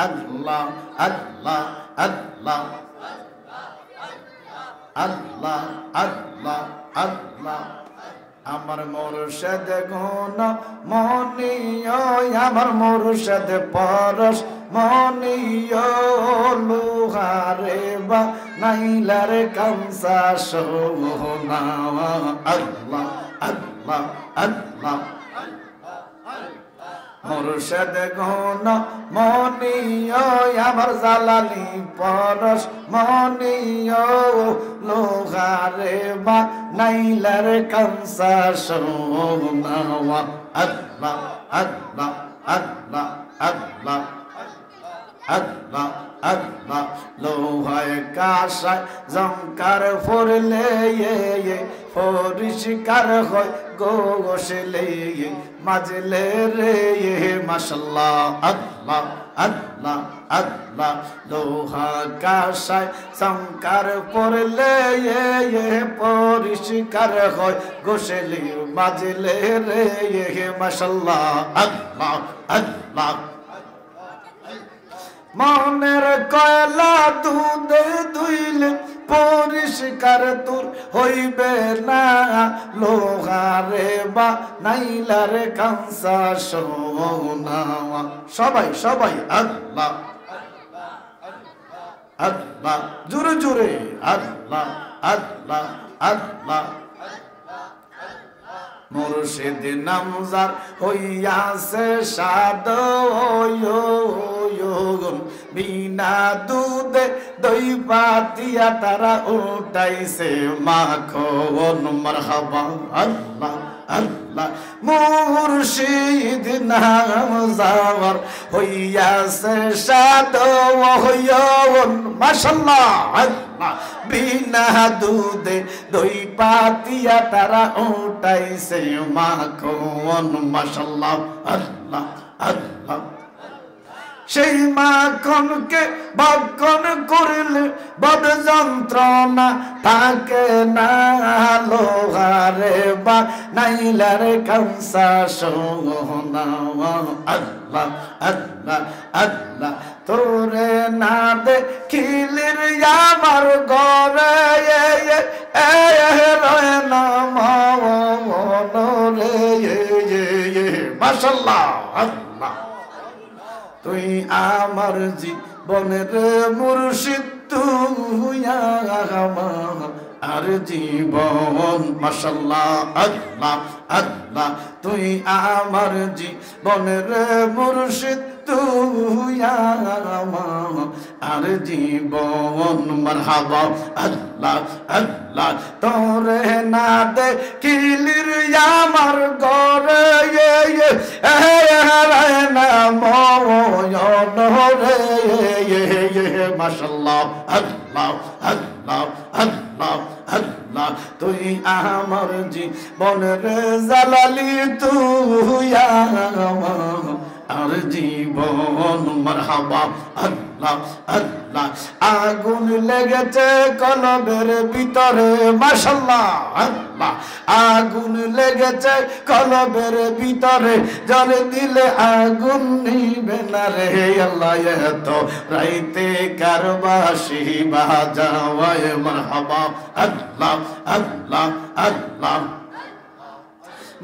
আল্লাহ আল্লাহ আল্লাহ আল্লাহ আল্লাহ আল্লাহ আমার মুর্শিদ গুণ মনিয় আমার মুর্শিদ পরশ মনিয় লোহারে বা নাইলার কামসা সোনা আল্লাহ আল্লাহ আল্লাহ মুর্শিদ গুণ মনিয় আমার জালালি পরশ মনিয় লোহারে বা নাইলার কামসা সোনা আল্লাহ আল্লাহ আল্লাহ আল্লাহ আল্লাহ আল্লাহ লোহায় কাঁসায় জঙ্কার ফোরলে পরিষ্কার হয় গোসলে মাজলে রে মাশাল্লাহ আল্লাহ আল্লাহ আল্লাহ লোহা কাঁসায় জঙ্কার ফোরলে পরিষ্কার হয় গোসলে মাজলে রে মাশাল্লাহ আল্লাহ আল্লাহ মনের কয়লা দুধে ধুইলে পরিষ্কার তোর হইবে না লোহারে বা নাইলার কাঁসা সোনা সবাই সবাই আল্লাহ আল্লাহ জোরে জোরে আল্লাহ আল্লাহ আল্লাহ মুর্শিদ নামজার হইয়াছে সাদ বিনা দুধে দই পাতিয়া তারা উঠাইছে মাখন মারহাবা আল্লাহ আল্লাহ মুর্শিদ নামজার হইয়াছে সাদ মাশাআল্লাহ আল্লাহ বিনা দুধে দই পাতিয়া তারা উঠাইছে মাখন মাশাআল্লাহ আল্লাহ আল্লাহ সেই মাখনকে ভক্ষণ করলে বদ যন্ত্রণা থাকে না লোহারে বা নাইলার কামসা সোনা আল্লাহ আল্লাহ আল্লাহ তোরে না দেখিলের আমার ঘরে রয় না মনরে মাশাআল্লাহ আল্লাহ তুই আমার জীবনের মুর্শিদ তুই আমার আর জীবন মাশাআল্লাহ আল্লাহ আল্লাহ তুই আমার জীবনের মুর্শিদ তুই আমার আর জীবন মারহাবা আল্লাহ আল্লাহ তোরে না দেখিলির আমার ঘরে না ময়ন রে মাশাআল্লাহ আল্লাহ আল্লাহ আল্লাহ আল্লাহ তুই আমার জীবনের জালালি তুই আমার আর জীবন মারহাবা আল্লাহ আল্লাহ আগুন লেগেছে কলবের ভিতরে মাশাআল্লাহ আল্লাহ আগুন লেগেছে কলবের ভিতরে জল দিলে আগুন নিবে না রে আল্লাহ এত রাইতে কারবাসি বাজাওয়ায় মারহাবা আল্লাহ আল্লাহ আল্লাহ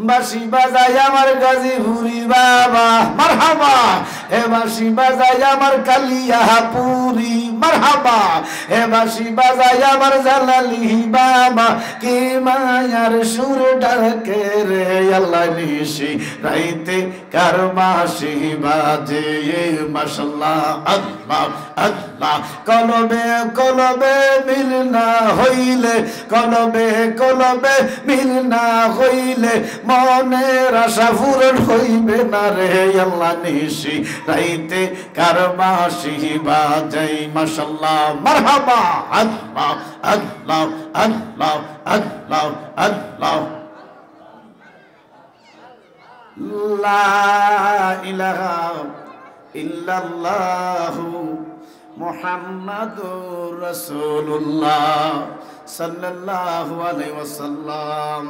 বাঁশি বাজায় আমার গাজীপুরি বাবা মারহাবা এ বাঁশি বাজায় আমার কালিয়াপুরি মারহাবা এ বাঁশি বাজায় আমার জালালি বাবা কি মায়ার সুর ডাকে রে আল্লাহ নিশি রাইতে কার বাঁশি বাজে মাশাআল্লাহ আল্লাহ আল্লাহ কলবে কলবে মিল না হইলে কলবে কলবে মিল না হইলে মনের আশা পূরণ হইবে না রে আল্লাহ নিশি রাইতে কার বাঁশি বাজাই মাশাআল্লাহ মারহাবা আল্লাহ আল্লাহ আল্লাহ আল্লাহ আল্লাহ লা ইলাহা ইল্লাল্লাহু মুহাম্মাদুর রাসূলুল্লাহ সাল্লাল্লাহু আলাইহি ওয়াসাল্লাম।